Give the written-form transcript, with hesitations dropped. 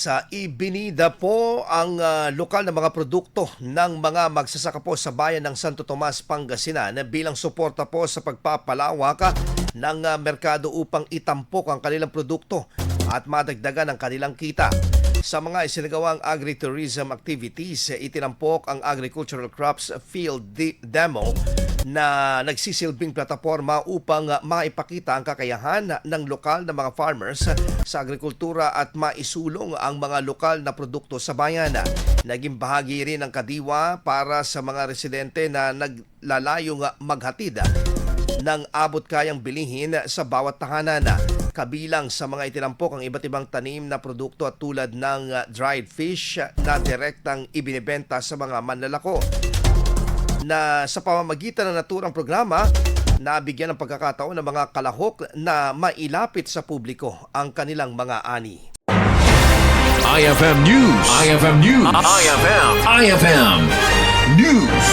Sa ibinida po ang lokal na mga produkto ng mga magsasaka po sa bayan ng Sto.Tomas, Pangasinan bilang suporta po sa pagpapalawak ng merkado upang itampok ang kanilang produkto at madagdagan ang kanilang kita. Sa mga isinagawang agritourism activities, itinampok ang Agricultural Crops Field Demo na nagsisilbing plataforma upang maipakita ang kakayahan ng lokal na mga farmers sa agrikultura at maisulong ang mga lokal na produkto sa bayan. Naging bahagi rin ng kadiwa para sa mga residente na naglalayong maghatid ng abot kayang bilihin sa bawat tahanan. Kabilang sa mga itinampok ang iba't ibang tanim na produkto at tulad ng dried fish na direktang ibinibenta sa mga manlalako. Na sa pamamagitan ng naturang programa, nabigyan ng pagkakataon ng mga kalahok na mailapit sa publiko ang kanilang mga ani. IFM News. IFM News. IFM News.